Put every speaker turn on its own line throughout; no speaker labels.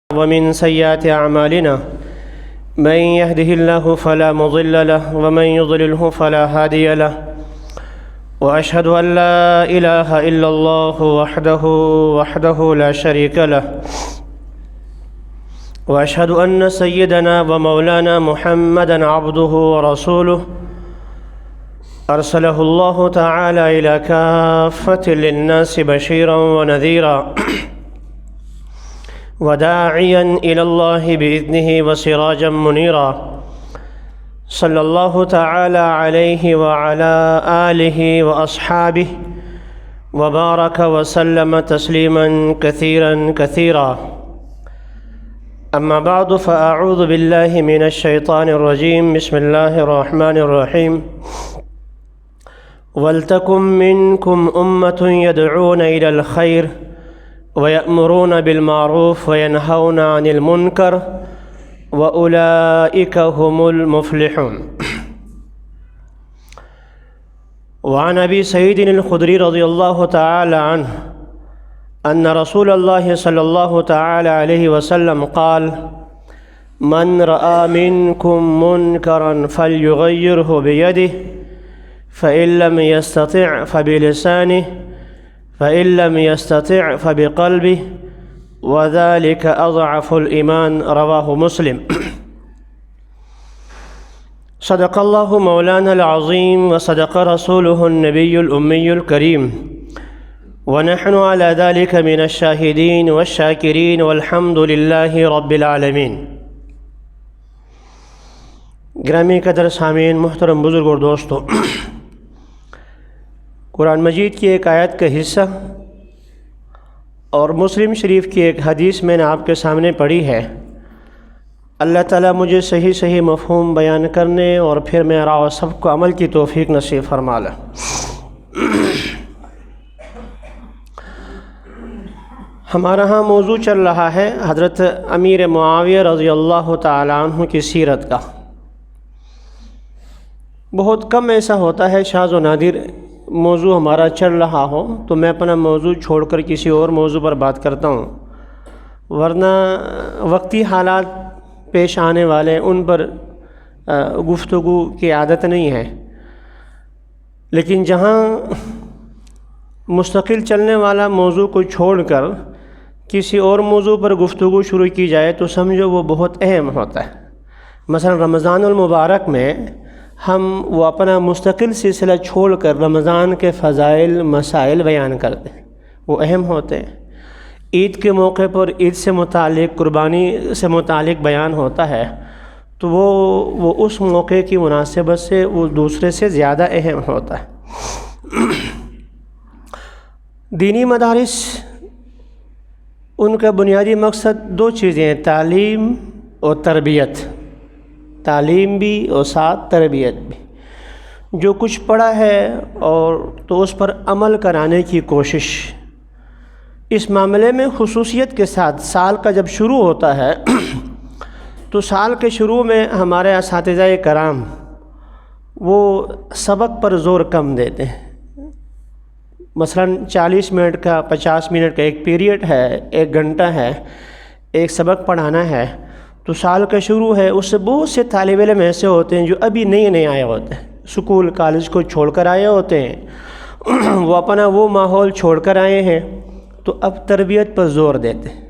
ومن سيئات أعمالنا من يهده الله فلا مضل له ومن يضلله فلا هادي له وأشهد أن لا إله إلا الله وحده لا شريك له وأشهد أن سيدنا ومولانا محمدًا عبده ورسوله أرسله الله تعالى إلى كافة للناس بشيرا ونذيرا وداعيا إلى الله بإذنه وسراجا منيرا صلى الله تعالى عليه وعلى آله وأصحابه وبارك وسلم تسليما كثيرا أما بعد فأعوذ بالله من الشيطان الرجيم بسم الله الرحمن الرحيم ولتكن منكم أمة يدعون إلى الخير ويأمرون بالمعروف وينهون عن المنكر وأولئك هم المفلحون. وعن أبي سعيد الخدري رضي الله تعالى عنه أن رسول الله صلى الله تعالى عليه وسلم قال: من رأى منكم منكرا فليغيره بيده فإن لم يستطع فبلسانه فإن لم يستطع فبقلبه وذلك أضعف الإيمان. رواه مسلم. صدق الله مولانا العظيم وصدق رسوله النبي الأمي الكريم ونحن على ذلك من الشاهدين والشاكرين والحمد لله رب العالمين. گرامی قدر سامعین، محترم بزرگ اور دوستو، قرآن مجید کی ایک آیت کا حصہ اور مسلم شریف کی ایک حدیث میں نے آپ کے سامنے پڑھی ہے. اللہ تعالیٰ مجھے صحیح مفہوم بیان کرنے اور پھر میرا اور سب کو عمل کی توفیق نصیب فرما لے. ہمارا ہاں موضوع چل رہا ہے حضرت امیر معاویہ رضی اللہ تعالیٰ عنہ کی سیرت کا. بہت کم ایسا ہوتا ہے شاذ و نادر موضوع ہمارا چل رہا ہو تو میں اپنا موضوع چھوڑ کر کسی اور موضوع پر بات کرتا ہوں، ورنہ وقتی حالات پیش آنے والے ان پر گفتگو کی عادت نہیں ہے. لیکن جہاں مستقل چلنے والا موضوع کو چھوڑ کر کسی اور موضوع پر گفتگو شروع کی جائے تو سمجھو وہ بہت اہم ہوتا ہے. مثلا رمضان المبارک میں ہم وہ اپنا مستقل سلسلہ چھوڑ کر رمضان کے فضائل مسائل بیان کرتے ہیں، وہ اہم ہوتے ہیں. عید کے موقع پر عید سے متعلق، قربانی سے متعلق بیان ہوتا ہے تو وہ اس موقع کی مناسبت سے وہ دوسرے سے زیادہ اہم ہوتا ہے. دینی مدارس ان کا بنیادی مقصد دو چیزیں ہیں: تعلیم اور تربیت. تعلیم بھی اور ساتھ تربیت بھی. جو کچھ پڑھا ہے اور تو اس پر عمل کرانے کی کوشش. اس معاملے میں خصوصیت کے ساتھ سال کا جب شروع ہوتا ہے تو سال کے شروع میں ہمارے اساتذہ کرام وہ سبق پر زور کم دیتے ہیں. مثلا 40 منٹ کا 50 منٹ کا ایک پیریڈ ہے، 1 گھنٹہ ہے، ایک سبق پڑھانا ہے تو سال کا شروع ہے. اس سے بہت سے طالب علم ایسے ہوتے ہیں جو ابھی نئے آئے ہوتے ہیں، سکول کالج کو چھوڑ کر آئے ہوتے ہیں، وہ اپنا وہ ماحول چھوڑ کر آئے ہیں تو اب تربیت پر زور دیتے ہیں.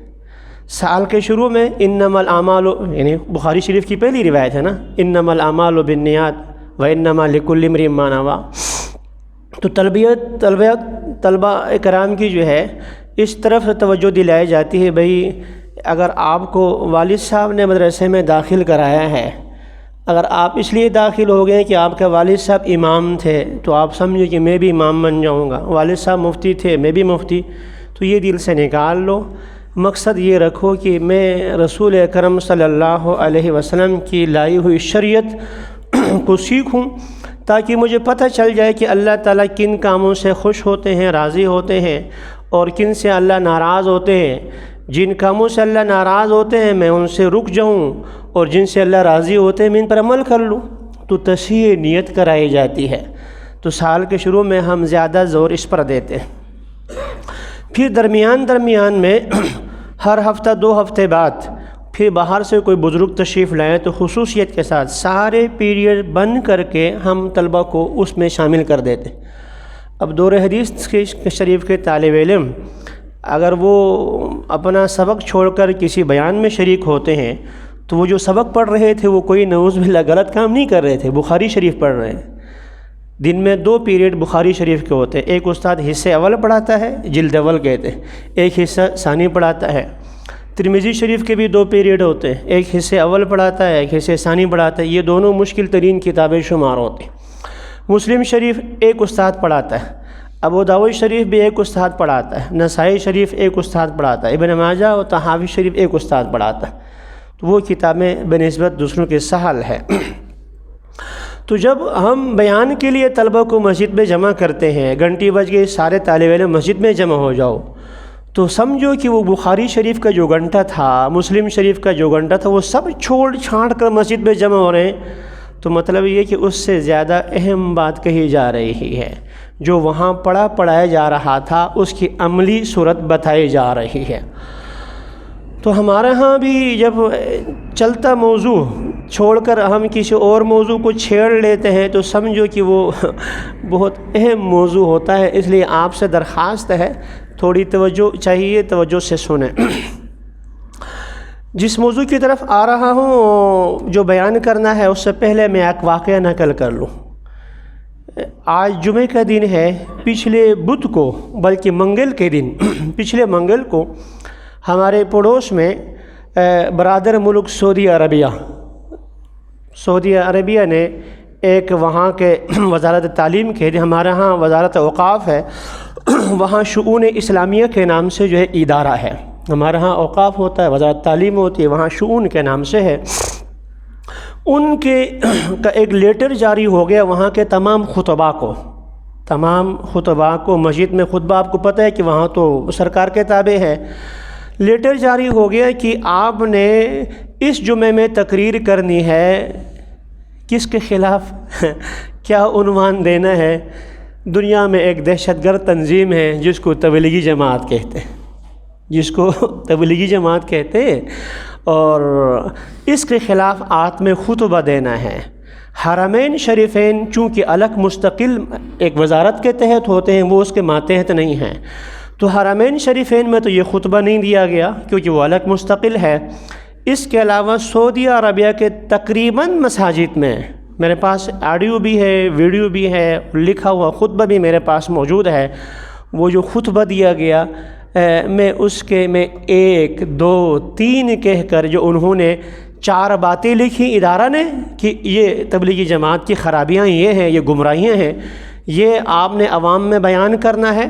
سال کے شروع میں انما الاعمال، یعنی بخاری شریف کی پہلی روایت ہے نا، انما الاعمال بالنیات وانما لکل امرئ ما نویٰ. تو طلبہ کرام کی جو ہے اس طرف توجہ دلائی جاتی ہے، بھئی اگر آپ کو والد صاحب نے مدرسے میں داخل کرایا ہے، اگر آپ اس لیے داخل ہو گئے کہ آپ کے والد صاحب امام تھے تو آپ سمجھو کہ میں بھی امام بن جاؤں گا، والد صاحب مفتی تھے میں بھی مفتی، تو یہ دل سے نکال لو. مقصد یہ رکھو کہ میں رسول اکرم صلی اللہ علیہ وسلم کی لائی ہوئی شریعت کو سیکھوں تاکہ مجھے پتہ چل جائے کہ اللہ تعالیٰ کن کاموں سے خوش ہوتے ہیں، راضی ہوتے ہیں، اور کن سے اللہ ناراض ہوتے ہیں. جن کاموں سے اللہ ناراض ہوتے ہیں میں ان سے رک جاؤں، اور جن سے اللہ راضی ہوتے ہیں میں ان پر عمل کر لوں. تو تصحیح نیت کرائی جاتی ہے. تو سال کے شروع میں ہم زیادہ زور اس پر دیتے ہیں. پھر درمیان میں ہر ہفتہ 2 ہفتے بعد پھر باہر سے کوئی بزرگ تشریف لائیں تو خصوصیت کے ساتھ سارے پیریڈ بند کر کے ہم طلبہ کو اس میں شامل کر دیتے۔ اب دور حدیث کے شریف کے طالب علم اگر وہ اپنا سبق چھوڑ کر کسی بیان میں شریک ہوتے ہیں تو وہ جو سبق پڑھ رہے تھے وہ کوئی نعوذ باللہ غلط کام نہیں کر رہے تھے، بخاری شریف پڑھ رہے ہیں۔ دن میں 2 پیریڈ بخاری شریف کے ہوتے ہیں، ایک استاد حصہ اول پڑھاتا ہے، جلد اول کہتے ہیں، ایک حصہ ثانی پڑھاتا ہے۔ ترمذی شریف کے بھی 2 پیریڈ ہوتے ہیں، ایک حصہ اول پڑھاتا ہے، ایک حصہ ثانی پڑھاتا ہے۔ یہ دونوں مشکل ترین کتابیں شمار ہوتی ہیں۔ مسلم شریف ایک استاد پڑھاتا ہے، ابو داؤد شریف بھی ایک استاد پڑھاتا ہے، نسائی شریف ایک استاد پڑھاتا ہے، ابن ماجہ اور طحاوی شریف ایک استاد پڑھاتا ہے۔ تو وہ کتابیں بنسبت دوسروں کے سہل ہے۔ تو جب ہم بیان کے لیے طلبہ کو مسجد میں جمع کرتے ہیں، گھنٹی بج گئی، سارے طالب علم مسجد میں جمع ہو جاؤ، تو سمجھو کہ وہ بخاری شریف کا جو گھنٹہ تھا، مسلم شریف کا جو گھنٹہ تھا، وہ سب چھوڑ چھاڑ کر مسجد میں جمع ہو رہے ہیں۔ تو مطلب یہ کہ اس سے زیادہ اہم بات کہی جا رہی ہے، جو وہاں پڑھایا جا رہا تھا اس کی عملی صورت بتائی جا رہی ہے۔ تو ہمارے ہاں بھی جب چلتا موضوع چھوڑ کر ہم کسی اور موضوع کو چھیڑ لیتے ہیں تو سمجھو کہ وہ بہت اہم موضوع ہوتا ہے۔ اس لیے آپ سے درخواست ہے، تھوڑی توجہ چاہیے، توجہ سے سنیں۔ جس موضوع کی طرف آ رہا ہوں جو بیان کرنا ہے، اس سے پہلے میں ایک واقعہ نقل کر لوں۔ آج جمعہ کا دن ہے، پچھلے بدھ کو بلکہ منگل کے دن پچھلے منگل کو ہمارے پڑوس میں برادر ملک سعودی عربیہ نے ایک وہاں کے وزارت تعلیم کے، ہمارے ہاں وزارت اوقاف ہے، وہاں شؤون اسلامیہ کے نام سے جو ہے ادارہ ہے۔ ہمارے ہاں اوقاف ہوتا ہے، وزارت تعلیم ہوتی ہے، وہاں شؤون کے نام سے ہے۔ ان کے کا ایک لیٹر جاری ہو گیا وہاں کے تمام خطباء کو مسجد میں خطبہ، آپ کو پتہ ہے کہ وہاں تو سرکار کے تابع ہے۔ لیٹر جاری ہو گیا کہ آپ نے اس جمعے میں تقریر کرنی ہے، کس کے خلاف کیا عنوان دینا ہے؟ دنیا میں ایک دہشت گرد تنظیم ہے جس کو تبلیغی جماعت کہتے ہیں، اور اس کے خلاف آت میں خطبہ دینا ہے۔ حرمین شریفین چونکہ الگ مستقل ایک وزارت کے تحت ہوتے ہیں، وہ اس کے ماتحت نہیں ہیں، تو حرمین شریفین میں تو یہ خطبہ نہیں دیا گیا کیونکہ وہ الگ مستقل ہے۔ اس کے علاوہ سعودی عربیہ کے تقریباً مساجد میں، میرے پاس آڈیو بھی ہے، ویڈیو بھی ہے، لکھا ہوا خطبہ بھی میرے پاس موجود ہے۔ وہ جو خطبہ دیا گیا میں 1 2 3 کہہ کر جو انہوں نے 4 باتیں لکھی ادارہ نے کہ یہ تبلیغی جماعت کی خرابیاں یہ ہیں، یہ گمراہیاں ہیں، یہ آپ نے عوام میں بیان کرنا ہے،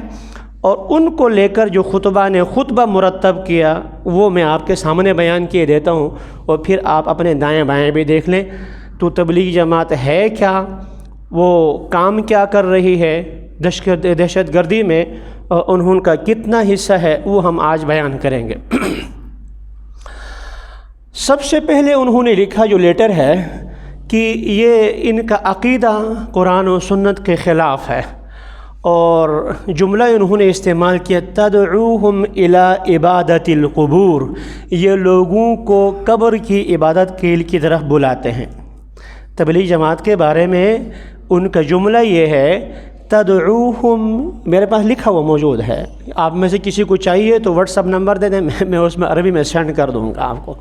اور ان کو لے کر جو خطبہ مرتب کیا وہ میں آپ کے سامنے بیان کیے دیتا ہوں، اور پھر آپ اپنے دائیں بائیں بھی دیکھ لیں تو تبلیغی جماعت ہے کیا، وہ کام کیا کر رہی ہے دہشت گردی میں، اور انہوں کا کتنا حصہ ہے، وہ ہم آج بیان کریں گے۔ سب سے پہلے انہوں نے لکھا جو لیٹر ہے کہ یہ ان کا عقیدہ قرآن و سنت کے خلاف ہے، اور جملہ انہوں نے استعمال کیا تدعوہم الی عبادت القبور، یہ لوگوں کو قبر کی عبادت کی طرف بلاتے ہیں۔ تبلیغ جماعت کے بارے میں ان کا جملہ یہ ہے تدعوہم، میرے پاس لکھا ہوا موجود ہے، آپ میں سے کسی کو چاہیے تو واٹس ایپ نمبر دے دیں، میں اس میں عربی میں سینڈ کر دوں گا آپ کو۔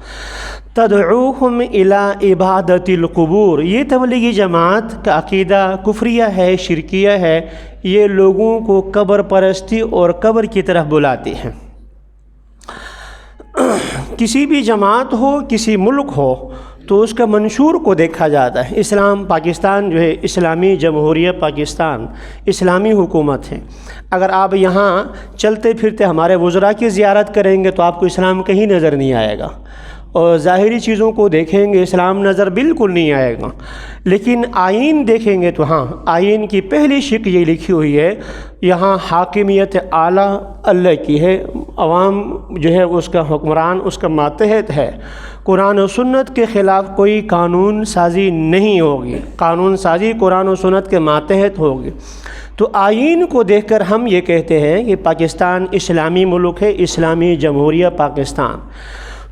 تدعوہم الی عبادت القبور، یہ تبلیغی جماعت کا عقیدہ کفریہ ہے، شرکیہ ہے، یہ لوگوں کو قبر پرستی اور قبر کی طرف بلاتی ہیں۔ کسی بھی جماعت ہو، کسی ملک ہو، تو اس کا منشور کو دیکھا جاتا ہے۔ پاکستان جو ہے اسلامی جمہوریہ پاکستان، اسلامی حکومت ہے۔ اگر آپ یہاں چلتے پھرتے ہمارے وزراء کی زیارت کریں گے تو آپ کو اسلام کہیں نظر نہیں آئے گا، اور ظاہری چیزوں کو دیکھیں گے اسلام نظر بالکل نہیں آئے گا، لیکن آئین دیکھیں گے تو ہاں، آئین کی پہلی شق یہ لکھی ہوئی ہے یہاں حاکمیت اعلیٰ اللہ کی ہے، عوام جو ہے اس کا حکمران، اس کا ماتحت ہے، قرآن و سنت کے خلاف کوئی قانون سازی نہیں ہوگی، قانون سازی قرآن و سنت کے ماتحت ہوگی۔ تو آئین کو دیکھ کر ہم یہ کہتے ہیں کہ پاکستان اسلامی ملک ہے، اسلامی جمہوریہ پاکستان۔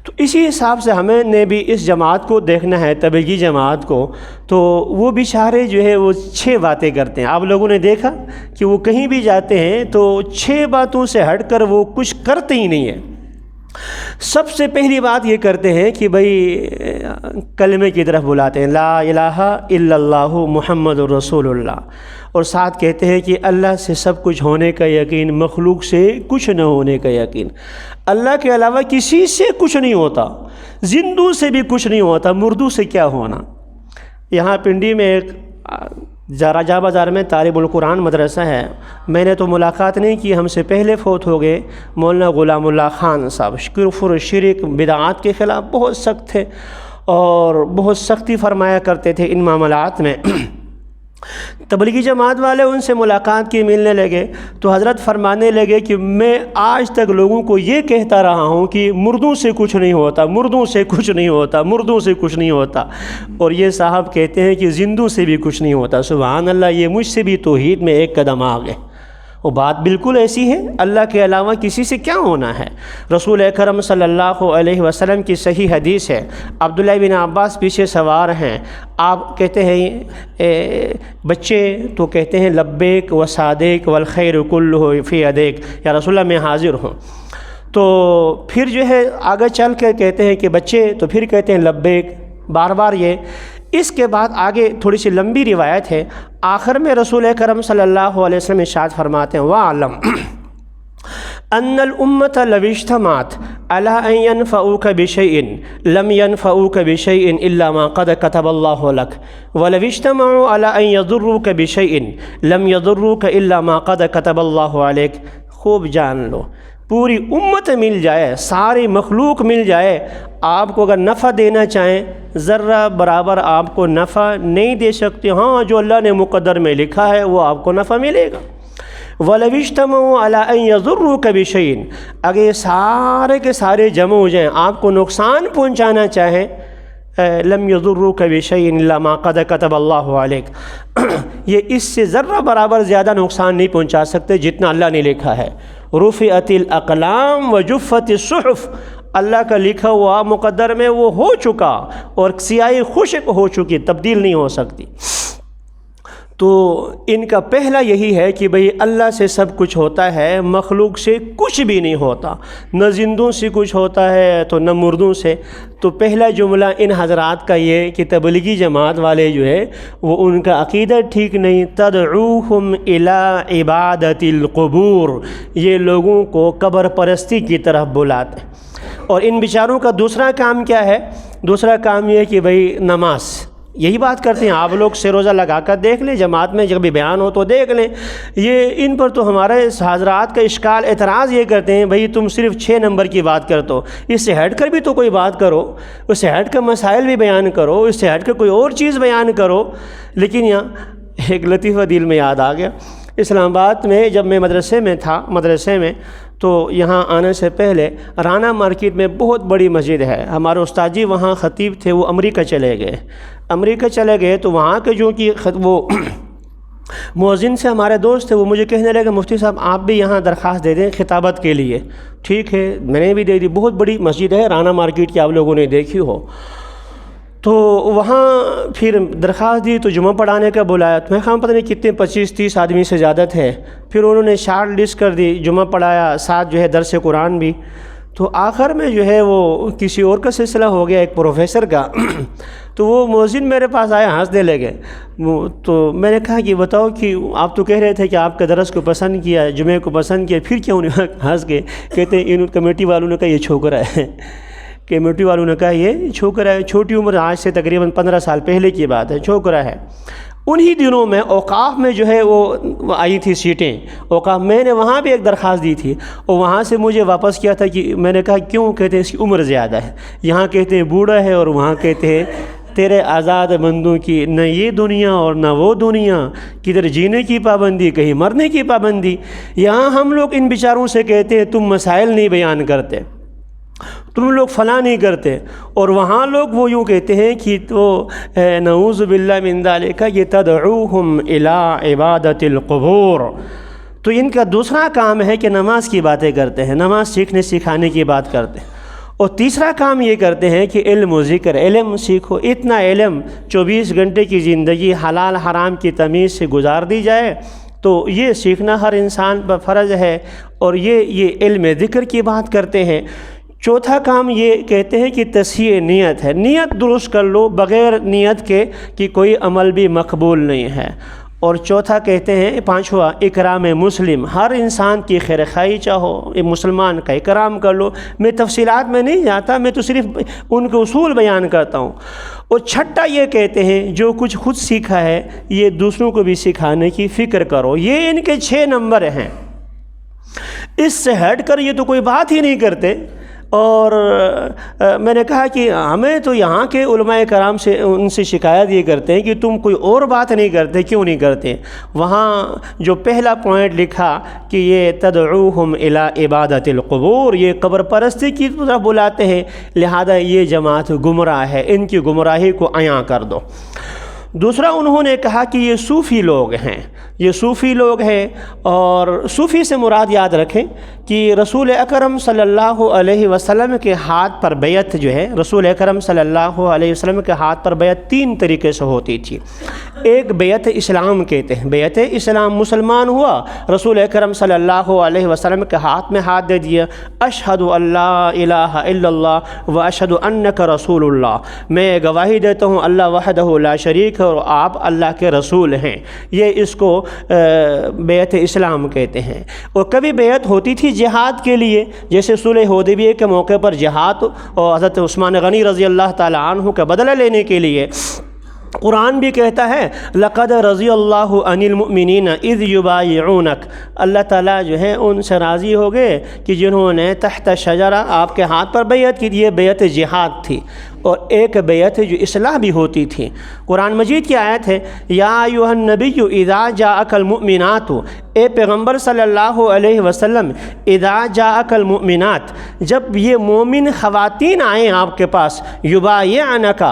تو اسی حساب سے ہمیں نے بھی اس جماعت کو دیکھنا ہے، تبلیغی جماعت کو۔ تو وہ بیچارے جو ہے وہ 6 باتیں کرتے ہیں۔ آپ لوگوں نے دیکھا کہ وہ کہیں بھی جاتے ہیں تو 6 باتوں سے ہٹ کر وہ کچھ کرتے ہی نہیں ہیں۔ سب سے پہلی بات یہ کرتے ہیں کہ بھئی کلمے کی طرف بلاتے ہیں، لا الہ الا اللہ محمد رسول اللہ، اور ساتھ کہتے ہیں کہ اللہ سے سب کچھ ہونے کا یقین، مخلوق سے کچھ نہ ہونے کا یقین۔ اللہ کے علاوہ کسی سے کچھ نہیں ہوتا، زندوں سے بھی کچھ نہیں ہوتا، مردوں سے کیا ہونا۔ یہاں پنڈی میں ایک راجہ بازار میں طالب القرآن مدرسہ ہے، میں نے تو ملاقات نہیں کی، ہم سے پہلے فوت ہو گئے مولانا غلام اللہ خان صاحب، کفر شرک بدعات کے خلاف بہت سخت تھے اور بہت سختی فرمایا کرتے تھے ان معاملات میں۔ تبلیغی جماعت والے ان سے ملاقات کی، ملنے لگے تو حضرت فرمانے لگے کہ میں آج تک لوگوں کو یہ کہتا رہا ہوں کہ مردوں سے کچھ نہیں ہوتا، مردوں سے کچھ نہیں ہوتا، مردوں سے کچھ نہیں ہوتا، اور یہ صاحب کہتے ہیں کہ زندوں سے بھی کچھ نہیں ہوتا۔ سبحان اللہ، یہ مجھ سے بھی توحید میں ایک قدم آگے۔ وہ بات بالکل ایسی ہے، اللہ کے علاوہ کسی سے کیا ہونا ہے۔ رسول اکرم صلی اللہ علیہ وسلم کی صحیح حدیث ہے، عبداللہ بن عباس پیچھے سوار ہیں، آپ کہتے ہیں بچے تو کہتے ہیں لبیک و صادق والخیر کلہ فی یدیک، یا رسول اللہ میں حاضر ہوں۔ تو پھر جو ہے آگے چل کے کہتے ہیں کہ بچے، تو پھر کہتے ہیں لبیک، بار بار یہ۔ اس کے بعد آگے تھوڑی سی لمبی روایت ہے، آخر میں رسول کرم صلی اللہ علیہ وسلم ارشاد فرماتے ہیں، وَاعْلَمْ أَنَّ الْأُمَّةَ لَوِ اجْتَمَعَتْ عَلَىٰ أَن يَنْفَعُوكَ بِشَيْءٍ لَمْ يَنْفَعُوكَ بِشَيْءٍ إِلَّا مَا قَدْ كَتَبَ اللَّهُ لَكَ وَلَوِ اجْتَمَعُوا عَلَىٰ أَن يَضُرُّوكَ بِشَيْءٍ لَمْ يَضُرُّوكَ إِلَّا مَا قَدْ كَتَبَ اللَّهُ عَلَيْكَ۔ خوب جان لو، پوری امت مل جائے، ساری مخلوق مل جائے، آپ کو اگر نفع دینا چاہیں ذرہ برابر آپ کو نفع نہیں دے سکتے، ہاں جو اللہ نے مقدر میں لکھا ہے وہ آپ کو نفع ملے گا۔ وَلَوِ اجْتَمَعُوا عَلَىٰ أَن يَضُرُّوكَ بِشَيْءٍ، اگر یہ سارے کے سارے جمع ہو جائیں آپ کو نقصان پہنچانا چاہیں، لَمْ يَضُرُّوكَ بِشَيْءٍ إِلَّا مَا قَدْ كَتَبَ اللَّهُ عَلَيْكَ، یہ اس سے ذرہ برابر زیادہ نقصان نہیں پہنچا سکتے جتنا اللہ نے لکھا ہے۔ رُفِعَتِ الْأَقْلَامُ وَجُفَّتِ الصُّحُفُ، اللہ کا لکھا ہوا مقدر میں وہ ہو چکا اور سیاہی خشک ہو چکی، تبدیل نہیں ہو سکتی۔ تو ان کا پہلا یہی ہے کہ بھئی اللہ سے سب کچھ ہوتا ہے، مخلوق سے کچھ بھی نہیں ہوتا، نہ زندوں سے کچھ ہوتا ہے تو نہ مردوں سے۔ تو پہلا جملہ ان حضرات کا یہ کہ تبلیغی جماعت والے جو ہے وہ ان کا عقیدہ ٹھیک نہیں، تدعوہم الی عبادت القبور، یہ لوگوں کو قبر پرستی کی طرف بلاتے ہیں۔ اور ان بیچاروں کا دوسرا کام کیا ہے؟ دوسرا کام یہ ہے کہ بھئی نماز، یہی بات کرتے ہیں۔ آپ لوگ سے روزہ لگا کر دیکھ لیں، جماعت میں جب بھی بیان ہو تو دیکھ لیں، یہ ان پر تو ہمارے حضرات کا اشکال اعتراض یہ کرتے ہیں، بھئی تم صرف 6 نمبر کی بات کرتے ہو، اس سے ہٹ کر بھی تو کوئی بات کرو، اس سے ہٹ کر مسائل بھی بیان کرو، اس سے ہٹ کر کوئی اور چیز بیان کرو۔ لیکن یہاں ایک لطیفہ دل میں یاد آ گیا، اسلام آباد میں جب میں مدرسے میں تھا، مدرسے میں تو یہاں آنے سے پہلے رانا مارکیٹ میں بہت بڑی مسجد ہے، ہمارے استاد جی وہاں خطیب تھے، وہ امریکہ چلے گئے تو وہاں کے جو کہ وہ مؤذن سے ہمارے دوست تھے، وہ مجھے کہنے لگے مفتی صاحب آپ بھی یہاں درخواست دے دیں خطابت کے لیے۔ ٹھیک ہے، میں نے بھی دے دی، بہت بڑی مسجد ہے رانا مارکیٹ کی، آپ لوگوں نے دیکھی ہو۔ تو وہاں پھر درخواست دی تو جمعہ پڑھانے کا بلایا، تو میں خواہاں پتہ نہیں کتنے 25-30 آدمی سے زیادہ تھے، پھر انہوں نے شارٹ لسٹ کر دی، جمعہ پڑھایا، ساتھ جو ہے درس قرآن بھی۔ تو آخر میں جو ہے وہ کسی اور کا سلسلہ ہو گیا، ایک پروفیسر کا، تو وہ مؤذن میرے پاس آیا، ہنسنے لگے۔ تو میں نے کہا کہ بتاؤ کہ آپ تو کہہ رہے تھے کہ آپ کے درس کو پسند کیا، جمعے کو پسند کیا، پھر کیوں نہیں؟ ہنس کے کہتے ہیں ان کمیٹی والوں نے کہا یہ چھوکرا ہے، کمیٹی والوں نے کہا یہ چھوکرا ہے، چھوٹی عمر، آج سے تقریباً 15 سال پہلے کی بات ہے، چھوکرا ہے۔ انہی دنوں میں اوقاف میں جو ہے وہ آئی تھی سیٹیں، اوقاف میں نے وہاں بھی ایک درخواست دی تھی، اور وہاں سے مجھے واپس کیا تھا کہ میں نے کہا کیوں؟ کہتے ہیں اس کی عمر زیادہ ہے، یہاں کہتے ہیں بوڑھا ہے اور وہاں کہتے ہیں تیرے آزاد بندوں کی نہ یہ دنیا اور نہ وہ دنیا، کدھر جینے کی پابندی کہیں مرنے کی پابندی۔ یہاں ہم لوگ ان بیچاروں سے کہتے ہیں تم مسائل نہیں بیان کرتے، تم لوگ فلاں نہیں کرتے، اور وہاں لوگ وہ یوں کہتے ہیں کہ تو نعوذ باللہ من ذالک یہ تدعوہم الی عبادت القبور۔ تو ان کا دوسرا کام ہے کہ نماز کی باتیں کرتے ہیں، نماز سیکھنے سکھانے کی بات کرتے ہیں، اور تیسرا کام یہ کرتے ہیں کہ علم و ذکر، علم سیکھو، اتنا علم 24 گھنٹے کی زندگی حلال حرام کی تمیز سے گزار دی جائے، تو یہ سیکھنا ہر انسان پر فرض ہے، اور یہ علم ذکر کی بات کرتے ہیں۔ چوتھا کام یہ کہتے ہیں کہ تصحیح نیت ہے، نیت درست کر لو، بغیر نیت کے کہ کوئی عمل بھی مقبول نہیں ہے۔ اور چوتھا کہتے ہیں پانچواں اکرام مسلم، ہر انسان کی خیر خواہی چاہو، ایک مسلمان کا اکرام کر لو۔ میں تفصیلات میں نہیں جاتا، میں تو صرف ان کے اصول بیان کرتا ہوں۔ اور چھٹا یہ کہتے ہیں جو کچھ خود سیکھا ہے یہ دوسروں کو بھی سکھانے کی فکر کرو۔ یہ ان کے 6 نمبر ہیں، اس سے ہٹ کر یہ تو کوئی بات ہی نہیں کرتے۔ اور میں نے کہا کہ ہمیں تو یہاں کے علماء کرام سے ان سے شکایت یہ کرتے ہیں کہ تم کوئی اور بات نہیں کرتے، کیوں نہیں کرتے؟ وہاں جو پہلا پوائنٹ لکھا کہ یہ تدعوہم الی عبادت القبور، یہ قبر پرستی کی طرف بلاتے ہیں، لہذا یہ جماعت گمراہ ہے، ان کی گمراہی کو عیاں کر دو۔ دوسرا انہوں نے کہا کہ یہ صوفی لوگ ہیں، یہ صوفی لوگ ہیں، اور صوفی سے مراد یاد رکھیں کہ رسول اکرم صلی اللہ علیہ وسلم کے ہاتھ پر بیعت جو ہے، رسول اکرم صلی اللہ علیہ وسلم کے ہاتھ پر بیعت 3 طریقے سے ہوتی تھی۔ ایک بیعت اسلام کہتے ہیں، بیعت اسلام، مسلمان ہوا، رسول اکرم صلی اللہ علیہ وسلم کے ہاتھ میں ہاتھ دے دیا، اشہد ان لا الہ الا اللہ و اشہد انک رسول اللہ، میں گواہی دیتا ہوں اللہ وحدہ لا شریک اور آپ اللہ کے رسول ہیں، یہ اس کو بیعت اسلام کہتے ہیں۔ اور کبھی بیعت ہوتی تھی جہاد کے لیے، جیسے صلح حدیبیہ کے موقع پر جہاد، اور حضرت عثمان غنی رضی اللہ تعالی عنہ کا بدلہ لینے کے لیے۔ قرآن بھی کہتا ہے لقد رضی اللہ عن المؤمنین اذ یبایعونک، اللہ تعالیٰ جو ہے ان سے راضی ہو گئے کہ جنہوں نے تحت شجرہ آپ کے ہاتھ پر بیعت کی، یہ بیعت جہاد تھی۔ اور ایک بیعت جو اصلاح بھی ہوتی تھی، قرآن مجید کی آیت ہے یا ایھا النبی اذا جاءک المؤمنات، اے پیغمبر صلی اللہ علیہ وسلم، اذا جاءک المؤمنات، جب یہ مومن خواتین آئیں آپ کے پاس، یبایعنک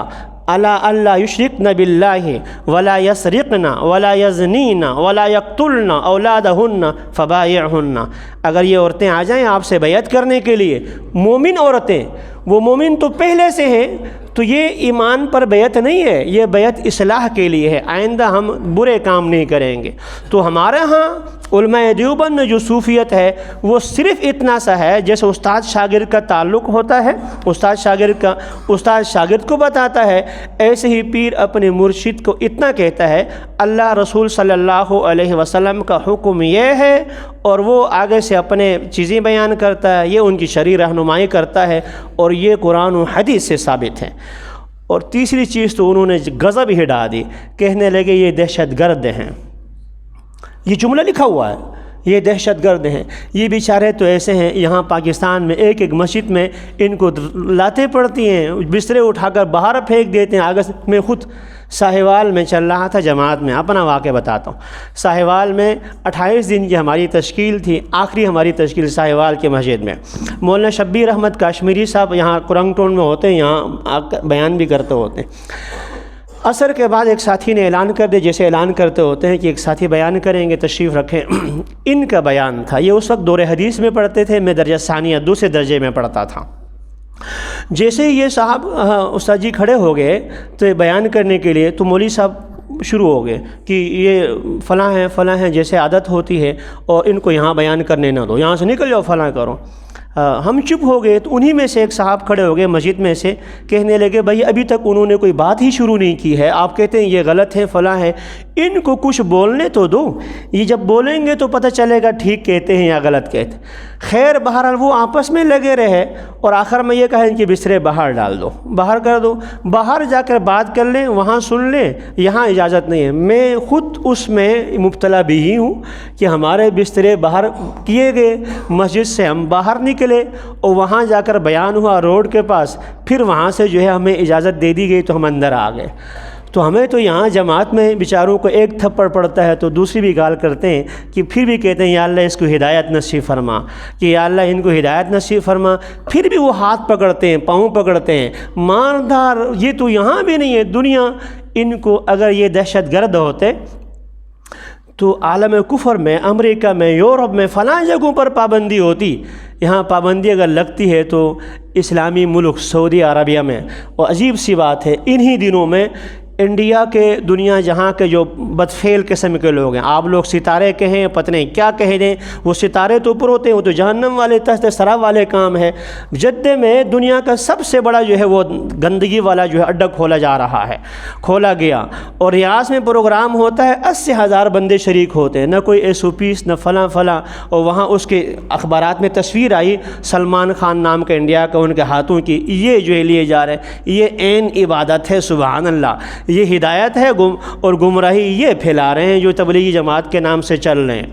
الا اللہ یشرکن باللہ ولا یسرقن ولا یزنین ولا یقتلن اولادہن فبایعہن، اگر یہ عورتیں آ جائیں آپ سے بیعت کرنے کے لیے، مومن عورتیں، وہ مومن تو پہلے سے ہیں، تو یہ ایمان پر بیعت نہیں ہے، یہ بیعت اصلاح کے لیے ہے، آئندہ ہم برے کام نہیں کریں گے۔ تو ہمارے ہاں علماء دیوبند میں جو صوفیت ہے وہ صرف اتنا سا ہے، جیسے استاد شاگرد کا تعلق ہوتا ہے، استاد شاگرد کو بتاتا ہے، ایسے ہی پیر اپنے مرشد کو اتنا کہتا ہے اللہ رسول صلی اللہ علیہ وسلم کا حکم یہ ہے، اور وہ آگے سے اپنے چیزیں بیان کرتا ہے، یہ ان کی شرعی رہنمائی کرتا ہے، اور یہ قرآن و حدیث سے ثابت ہے۔ اور تیسری چیز تو انہوں نے غضب ہی ڈال دی، کہنے لگے یہ دہشت گرد ہیں، یہ جملہ لکھا ہوا ہے، یہ دہشت گرد ہیں۔ یہ بیچارے تو ایسے ہیں، یہاں پاکستان میں ایک مسجد میں ان کو لاتیں پڑتی ہیں، بسترے اٹھا کر باہر پھینک دیتے ہیں۔ آگے میں خود ساہیوال میں چل رہا تھا جماعت میں، اپنا واقعہ بتاتا ہوں۔ ساہیوال میں 28 دن کی ہماری تشکیل تھی، آخری ہماری تشکیل ساہیوال کی مسجد میں۔ مولانا شبیر احمد کاشمیری صاحب یہاں کرنگ ٹون میں ہوتے ہیں، یہاں بیان بھی کرتے ہوتے ہیں۔ عصر کے بعد ایک ساتھی نے اعلان کر دیا، جیسے اعلان کرتے ہوتے ہیں کہ ایک ساتھی بیان کریں گے، تشریف رکھیں۔ ان کا بیان تھا، یہ اس وقت دور حدیث میں پڑھتے تھے، میں درجہ ثانیہ دوسرے درجے میں پڑھتا تھا۔ جیسے ہی یہ صاحب استاد جی کھڑے ہو گئے تو بیان کرنے کے لیے، تو مولوی صاحب شروع ہو گئے کہ یہ فلاں ہیں جیسے عادت ہوتی ہے، اور ان کو یہاں بیان کرنے نہ دو، یہاں سے نکل جاؤ، فلاں کرو۔ ہم چپ ہو گئے، تو انہی میں سے ایک صاحب کھڑے ہو گئے مسجد میں سے، کہنے لگے بھائی ابھی تک انہوں نے کوئی بات ہی شروع نہیں کی ہے، آپ کہتے ہیں یہ غلط ہے، فلاں ہے، ان کو کچھ بولنے تو دو، یہ جب بولیں گے تو پتہ چلے گا ٹھیک کہتے ہیں یا غلط کہتے ہیں۔ خیر بہرحال وہ آپس میں لگے رہے، اور آخر میں یہ کہیں کہ بسترے باہر ڈال دو، باہر کر دو، باہر جا کر بات کر لیں، وہاں سن لیں، یہاں اجازت نہیں ہے۔ میں خود اس میں مبتلا بھی ہی ہوں کہ ہمارے بسترے باہر کیے گئے، مسجد سے ہم باہر نکلے، اور وہاں جا کر بیان ہوا روڈ کے پاس، پھر وہاں سے جو ہے ہمیں اجازت دے دی گئی تو ہم اندر آ گئے۔ تو ہمیں تو یہاں جماعت میں بیچاروں کو ایک تھپڑ پڑتا ہے تو دوسری بھی گال کرتے ہیں کہ پھر بھی کہتے ہیں یا اللہ اس کو ہدایت نصیب فرما، کہ یا اللہ ان کو ہدایت نصیب فرما، پھر بھی وہ ہاتھ پکڑتے ہیں، پاؤں پکڑتے ہیں، ماردار یہ تو یہاں بھی نہیں ہے دنیا۔ ان کو اگر یہ دہشت گرد ہوتے تو عالم کفر میں، امریکہ میں، یورپ میں فلاں جگہوں پر پابندی ہوتی، یہاں پابندی اگر لگتی ہے تو اسلامی ملک سعودی عربیہ میں۔ اور عجیب سی بات ہے، انہی دنوں میں انڈیا کے، دنیا جہاں کے جو بدفعل قسم کے لوگ ہیں، آپ لوگ ستارے کہیں پتہ نہیں کیا کہہ دیں، وہ ستارے تو اوپر ہوتے ہیں، وہ تو جہنم والے تحت سراب والے کام ہے۔ جدہ میں دنیا کا سب سے بڑا جو ہے وہ گندگی والا جو ہے اڈہ کھولا جا رہا ہے، کھولا گیا، اور ریاض میں پروگرام ہوتا ہے، 80,000 بندے شریک ہوتے ہیں، نہ کوئی ایس او پیس، نہ فلاں فلاں، اور وہاں اس کے اخبارات میں تصویر آئی سلمان خان نام کا انڈیا کا، ان کے ہاتھوں کی، یہ جو ہے لیے جا رہے ہیں، یہ عین عبادت ہے، سبحان اللہ، یہ ہدایت ہے، اور گمراہی یہ پھیلا رہے ہیں جو تبلیغی جماعت کے نام سے چل رہے ہیں،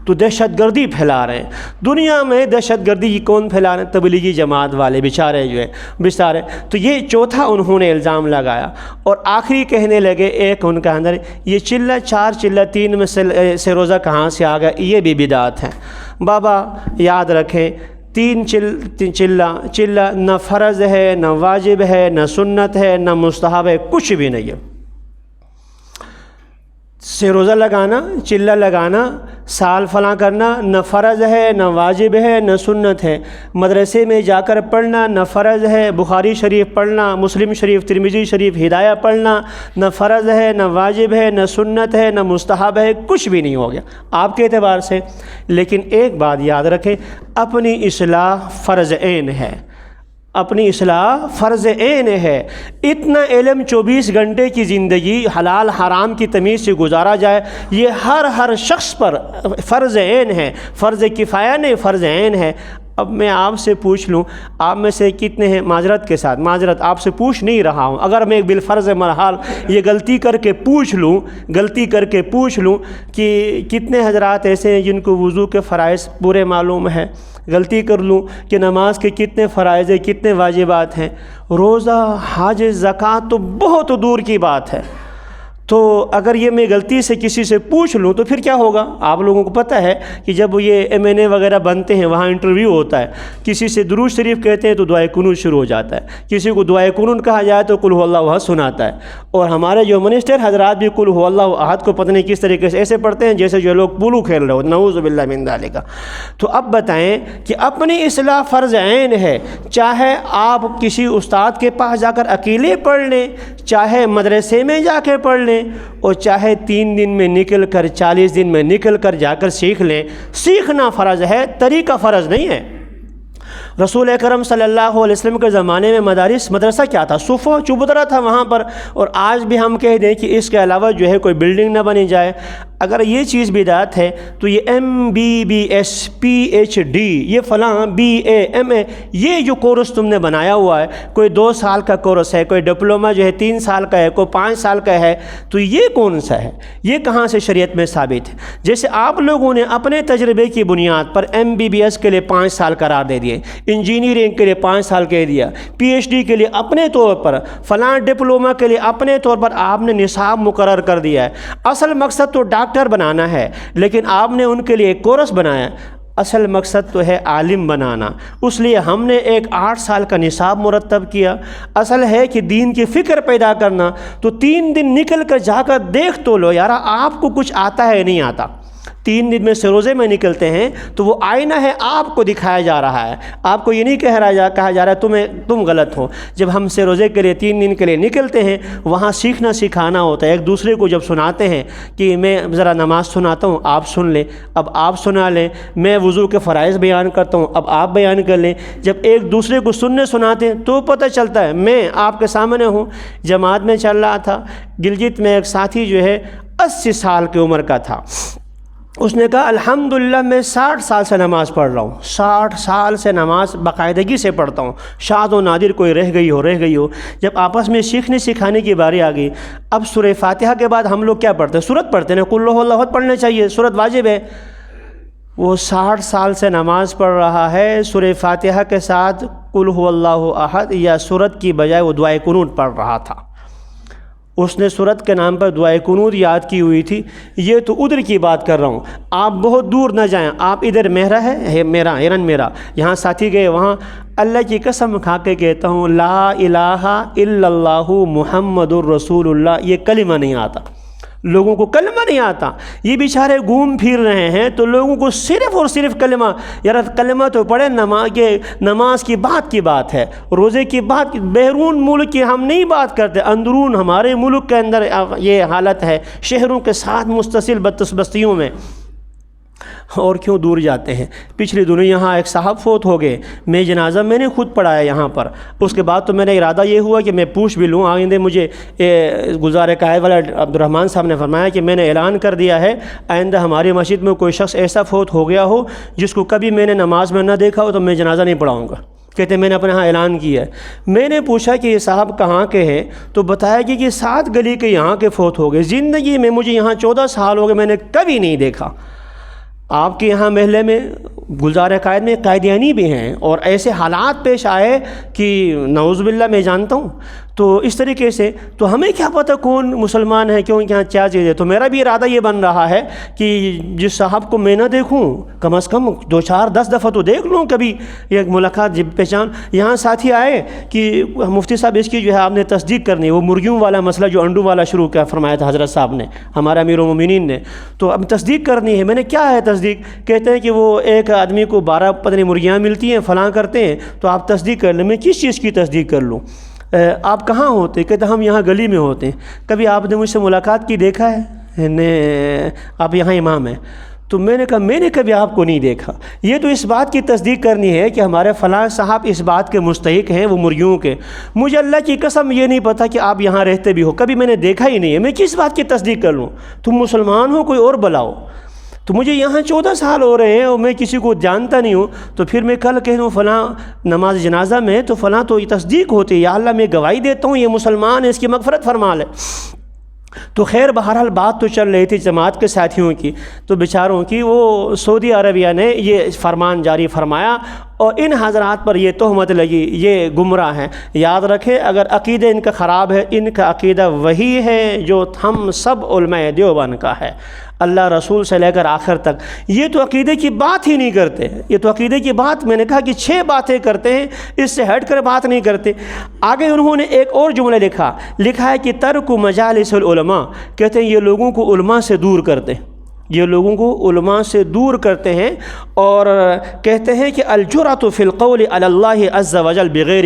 تو دہشت گردی پھیلا رہے ہیں دنیا میں۔ دہشت گردی کون پھیلا رہے ہیں؟ تبلیغی جماعت والے بیچارے جو ہے بیچارے۔ تو یہ چوتھا انہوں نے الزام لگایا، اور آخری کہنے لگے ایک ان کا اندر، یہ چلہ 4 چلہ 3 میں سے روزہ کہاں سے آ گیا، یہ بھی بدعت ہے۔ بابا یاد رکھیں، 3 چلہ نہ فرض ہے، نہ واجب ہے، نہ سنت ہے، نہ مستحب ہے، کچھ بھی نہیں ہے۔ سے روزہ لگانا، چلہ لگانا، سال فلاں کرنا، نہ فرض ہے، نہ واجب ہے، نہ سنت ہے۔ مدرسے میں جا کر پڑھنا نہ فرض ہے، بخاری شریف پڑھنا، مسلم شریف، ترمذی شریف، ہدایہ پڑھنا نہ فرض ہے، نہ واجب ہے، نہ سنت ہے، نہ مستحب ہے، کچھ بھی نہیں ہو گیا آپ کے اعتبار سے۔ لیکن ایک بات یاد رکھیں، اپنی اصلاح فرض عین ہے، اپنی اصلاح فرض عین ہے۔ اتنا علم 24 گھنٹے کی زندگی حلال حرام کی تمیز سے گزارا جائے، یہ ہر شخص پر فرض عین ہے، فرض کفایہ نہیں، فرض عین ہے۔ اب میں آپ سے پوچھ لوں، آپ میں سے کتنے ہیں، معذرت کے ساتھ، معذرت آپ سے پوچھ نہیں رہا ہوں، اگر میں بالفرض مرحال یہ غلطی کر کے پوچھ لوں کہ کتنے حضرات ایسے ہیں جن کو وضو کے فرائض پورے معلوم ہے، غلطی کر لوں کہ نماز کے کتنے فرائض ہیں، کتنے واجبات ہیں، روزہ، حج، زکوٰۃ تو بہت دور کی بات ہے۔ تو اگر یہ میں غلطی سے کسی سے پوچھ لوں تو پھر کیا ہوگا؟ آپ لوگوں کو پتہ ہے کہ جب یہ M.A وغیرہ بنتے ہیں وہاں انٹرویو ہوتا ہے، کسی سے درود شریف کہتے ہیں تو دعائے قنوت شروع ہو جاتا ہے، کسی کو دعائے قنوت کہا جائے تو قل هو اللہ احد سناتا ہے، اور ہمارے جو منسٹر حضرات بھی قل هو اللہ احد کو پتہ نہیں کس طریقے سے ایسے پڑھتے ہیں جیسے جو لوگ پولو کھیل رہے ہو، نعوذ باللہ من ذالک۔ تو اب بتائیں کہ اپنی اصلاح فرض عین ہے، چاہے آپ کسی استاد کے پاس جا کر اکیلے پڑھ لیں، چاہے مدرسے میں جا کے پڑھ لیں، اور چاہے 3 دن میں نکل کر 40 دن میں نکل کر جا کر سیکھ لیں۔ سیکھنا فرض ہے، طریقہ فرض نہیں ہے۔ رسول اکرم صلی اللہ علیہ وسلم کے زمانے میں مدرسہ کیا تھا؟ صفہ چبوترا تھا وہاں پر، اور آج بھی ہم کہہ دیں کہ اس کے علاوہ جو ہے کوئی بلڈنگ نہ بنی جائے۔ اگر یہ چیز بدعت ہے تو یہ MBBS PhD، یہ فلاں BA MA، یہ جو کورس تم نے بنایا ہوا ہے، کوئی 2 سال کا کورس ہے، کوئی ڈپلومہ جو ہے 3 سال کا ہے، کوئی 5 سال کا ہے، تو یہ کون سا ہے؟ یہ کہاں سے شریعت میں ثابت ہے؟ جیسے آپ لوگوں نے اپنے تجربے کی بنیاد پر MBBS کے لیے 5 سال قرار دے دیے، انجینئرنگ کے لیے 5 سال کہہ دیا، PhD کے لیے اپنے طور پر، فلاں ڈپلومہ کے لیے اپنے طور پر آپ نے نصاب مقرر کر دیا ہے۔ اصل مقصد تو ڈاکٹر بنانا ہے، لیکن آپ نے ان کے لیے ایک کورس بنایا۔ اصل مقصد تو ہے عالم بنانا، اس لیے ہم نے ایک 8 سال کا نصاب مرتب کیا۔ اصل ہے کہ دین کی فکر پیدا کرنا، تو 3 دن نکل کر جا کر دیکھ تو لو یار آپ کو کچھ آتا ہے نہیں آتا۔ 3 دن میں سے روزے میں نکلتے ہیں تو وہ آئینہ ہے، آپ کو دکھایا جا رہا ہے، آپ کو یہ نہیں کہا جا رہا ہے تم غلط ہو۔ جب ہم سے روزے کے لیے 3 دن کے لیے نکلتے ہیں، وہاں سیکھنا سکھانا ہوتا ہے، ایک دوسرے کو جب سناتے ہیں کہ میں ذرا نماز سناتا ہوں آپ سن لیں، اب آپ سنا لیں، میں وضو کے فرائض بیان کرتا ہوں اب آپ بیان کر لیں۔ جب ایک دوسرے کو سننے سناتے ہیں تو پتہ چلتا ہے۔ میں آپ کے سامنے ہوں، جماعت میں چل رہا تھا، گلگت میں ایک ساتھی جو ہے 80 سال کی عمر کا تھا، اس نے کہا الحمدللہ میں 60 سال سے نماز پڑھ رہا ہوں، 60 سال سے نماز باقاعدگی سے پڑھتا ہوں، شاذ و نادر کوئی رہ گئی ہو۔ جب آپس میں سیکھنے سکھانے کی باری آ گئی، اب سورہ فاتحہ کے بعد ہم لوگ کیا پڑھتے ہیں؟ سورت پڑھتے ہیں نا، قل هو اللہ احد پڑھنا چاہیے، سورت واجب ہے۔ وہ 60 سال سے نماز پڑھ رہا ہے، سورہ فاتحہ کے ساتھ قل هو اللہ احد یا سورت کی بجائے وہ دعائے قنوت پڑھ رہا تھا۔ اس نے سورت کے نام پر دعائے قنوت یاد کی ہوئی تھی. یہ تو ادھر کی بات کر رہا ہوں, آپ بہت دور نہ جائیں, آپ ادھر میرا ہے میرا ہرن میرا, یہاں ساتھی گئے وہاں. اللہ کی قسم کھا کے کہتا ہوں لا الہ الا اللہ محمد الرسول اللہ, یہ کلمہ نہیں آتا لوگوں کو, کلمہ نہیں آتا. یہ بیچارے گھوم پھر رہے ہیں تو لوگوں کو صرف اور صرف کلمہ, یار کلمہ تو پڑھے, نماز کی بات ہے, روزے کی بات. بیرون ملک کی ہم نہیں بات کرتے, اندرون ہمارے ملک کے اندر یہ حالت ہے, شہروں کے ساتھ متصل بستیوں میں. اور کیوں دور جاتے ہیں. پچھلے دنوں یہاں ایک صاحب فوت ہو گئے, میں جنازہ میں نے خود پڑھایا یہاں پر. اس کے بعد تو میرا ارادہ یہ ہوا کہ میں پوچھ بھی لوں. آئندہ مجھے گزار قائد والا عبد الرحمن صاحب نے فرمایا کہ میں نے اعلان کر دیا ہے آئندہ ہماری مسجد میں کوئی شخص ایسا فوت ہو گیا ہو جس کو کبھی میں نے نماز میں نہ دیکھا ہو تو میں جنازہ نہیں پڑھاؤں گا. کہتے ہیں میں نے اپنے ہاں اعلان کیا ہے. میں نے پوچھا کہ یہ صاحب کہاں کے ہیں, تو بتایا کہ یہ 7 گلی کے یہاں کے فوت ہو گئے. زندگی میں مجھے یہاں 14 سال ہو گئے, میں نے کبھی نہیں دیکھا. آپ کے یہاں محلے میں گلزار قائد میں قائدیانی بھی ہیں, اور ایسے حالات پیش آئے کہ نعوذ باللہ میں جانتا ہوں. تو اس طریقے سے تو ہمیں کیا پتہ کون مسلمان ہے, کیوں کیا چیز ہے. تو میرا بھی ارادہ یہ بن رہا ہے کہ جس صاحب کو میں نہ دیکھوں کم از کم 2 4 10 دفعہ تو دیکھ لوں کبھی, ایک ملاقات پہچان. یہاں ساتھی آئے کہ مفتی صاحب اس کی جو ہے آپ نے تصدیق کرنی ہے, وہ مرغیوں والا مسئلہ جو انڈوں والا شروع کیا فرمایا تھا حضرت صاحب نے, ہمارا امیر المومنین نے, تو اب تصدیق کرنی ہے. میں نے کیا ہے تصدیق, کہتے ہیں کہ وہ ایک آدمی کو 12 پتہ نہیں مرغیاں ملتی ہیں فلاں کرتے ہیں, تو آپ تصدیق کر لیں. میں کس چیز کی تصدیق کر لوں؟ آپ کہاں ہوتے؟ کہتے ہم یہاں گلی میں ہوتے ہیں. کبھی آپ نے مجھ سے ملاقات کی دیکھا ہے؟ آپ یہاں امام ہیں. تو میں نے کہا میں نے کبھی آپ کو نہیں دیکھا. یہ تو اس بات کی تصدیق کرنی ہے کہ ہمارے فلاں صاحب اس بات کے مستحق ہیں, وہ مرغیوں کے. مجھے اللہ کی قسم یہ نہیں پتا کہ آپ یہاں رہتے بھی ہو, کبھی میں نے دیکھا ہی نہیں ہے. میں کس بات کی تصدیق کر لوں؟ تم مسلمان ہو, کوئی اور بلاؤ. تو مجھے یہاں 14 سال ہو رہے ہیں اور میں کسی کو جانتا نہیں ہوں. تو پھر میں کل کہہ دوں فلاں نماز جنازہ میں, تو فلاں تو یہ تصدیق ہوتی ہے, یا اللہ میں گواہی دیتا ہوں یہ مسلمان ہے, اس کی مغفرت فرما لے. تو خیر بہرحال بات تو چل رہی تھی جماعت کے ساتھیوں کی, تو بیچاروں کی. وہ سعودی عربیہ نے یہ فرمان جاری فرمایا اور ان حضرات پر یہ تہمت لگی, یہ گمراہ ہیں. یاد رکھیں اگر عقیدہ ان کا خراب ہے, ان کا عقیدہ وہی ہے جو ہم سب علماء دیوبند کا ہے, اللہ رسول سے لے کر آخر تک. یہ تو عقیدے کی بات ہی نہیں کرتے. یہ تو عقیدے کی بات, میں نے کہا کہ 6 باتیں کرتے ہیں, اس سے ہٹ کر بات نہیں کرتے. آگے انہوں نے ایک اور جملہ لکھا ہے کہ ترک مجالس العلماء. کہتے ہیں یہ لوگوں کو علماء سے دور کرتے ہیں, یہ لوگوں کو علماء سے دور کرتے ہیں. اور کہتے ہیں کہ الجرأۃ فی القول علی اللہ عز وجل بغیر,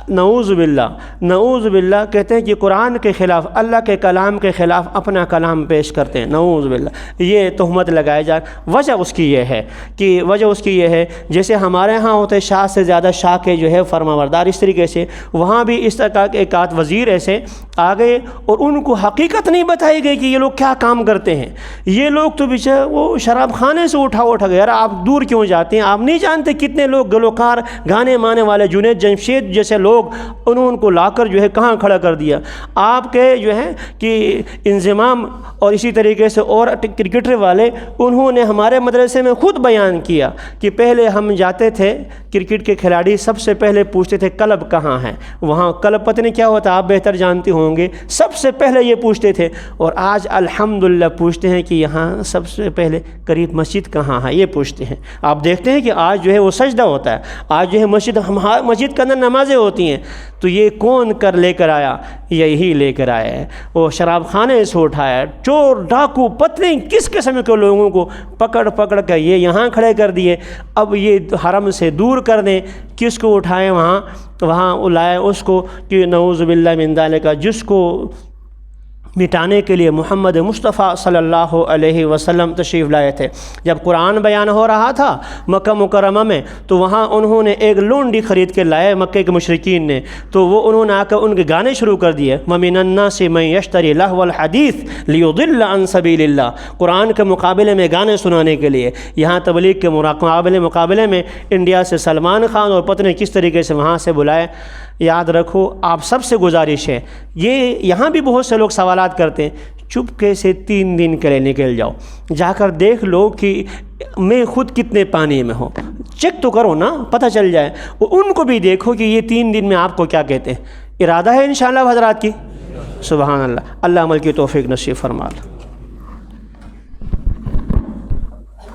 نعوذ باللہ. کہتے ہیں کہ قرآن کے خلاف, اللہ کے کلام کے خلاف اپنا کلام پیش کرتے ہیں, نعوذ باللہ. یہ تہمت لگائے جائے. وجہ اس کی یہ ہے جیسے ہمارے ہاں ہوتے شاہ سے زیادہ شاہ کے جو ہے فرما بردار, اس طریقے سے وہاں بھی اس طرح کے ایک آدھ وزیر ایسے آ گئے اور ان کو حقیقت نہیں بتائی گئی کہ یہ لوگ کیا کام کرتے ہیں. یہ لوگ تو بیچارے وہ شراب خانے سے اٹھا گئے. یار آپ دور کیوں جاتے ہیں؟ آپ نہیں جانتے کتنے لوگ گلوکار, گانے مانے والے, جنید جمشید جیسے لوگ, انہوں ان کو لا کر جو ہے کہاں کھڑا کر دیا. آپ کے جو ہے کہ انضمام اور اسی طریقے سے اور کرکٹر والے, انہوں نے ہمارے مدرسے میں خود بیان کیا کہ پہلے ہم جاتے تھے, کرکٹ کے کھلاڑی سب سے پہلے پوچھتے تھے کلب کہاں ہے. وہاں کلب پتہ نہیں کیا ہوتا, آپ بہتر جانتے ہوں گے, سب سے پہلے یہ پوچھتے تھے. اور آج الحمدللہ پوچھتے ہیں کہ یہاں سب سے پہلے قریب مسجد کہاں ہے, یہ پوچھتے ہیں. آپ دیکھتے ہیں کہ آج جو ہے وہ سجدہ ہوتا ہے, آج جو ہے مسجد کے اندر نمازیں ہوتی ہیں. تو یہ کون لے کر آیا؟ یہی لے کر آیا ہے. وہ شراب خانے سے اٹھایا, چور ڈاکو پتہ نہیں کس قسم کے لوگوں کو پکڑ کر یہ یہاں کھڑے کر دیے. اب یہ حرم سے دور کر دیں, کس کو اٹھائیں وہاں لائے اس کو کہ نعوذ باللہ من ذالک, جس کو مٹانے کے لیے محمد مصطفیٰ صلی اللہ علیہ وسلم تشریف لائے تھے. جب قرآن بیان ہو رہا تھا مکہ مکرمہ میں, تو وہاں انہوں نے ایک لونڈی خرید کے لائے مکے کے مشرکین نے. تو وہ انہوں نے آ کر ان کے گانے شروع کر دیے, وَمِنَ النَّاسِ مَن يَشْتَرِي لَهْوَ الْحَدِيثِ لِيُضِلَّ عَن سَبِيلِ اللَّهِ. قرآن کے مقابلے میں گانے سنانے کے لیے. یہاں تبلیغ کے مقابلے میں انڈیا سے سلمان خان اور پتہ نہیں کس طریقے سے وہاں سے بلائے. یاد رکھو آپ سب سے گزارش ہے, یہ یہاں بھی بہت سے لوگ سوالات کرتے ہیں, چپکے سے 3 دن کے لیے نکل جاؤ, جا کر دیکھ لو کہ میں خود کتنے پانی میں ہوں, چیک تو کرو نا, پتہ چل جائے. ان کو بھی دیکھو کہ یہ 3 دن میں آپ کو کیا کہتے ہیں. ارادہ ہے انشاءاللہ حضرات کی, سبحان اللہ، اللہ عمل کی توفیق نصیب فرما۔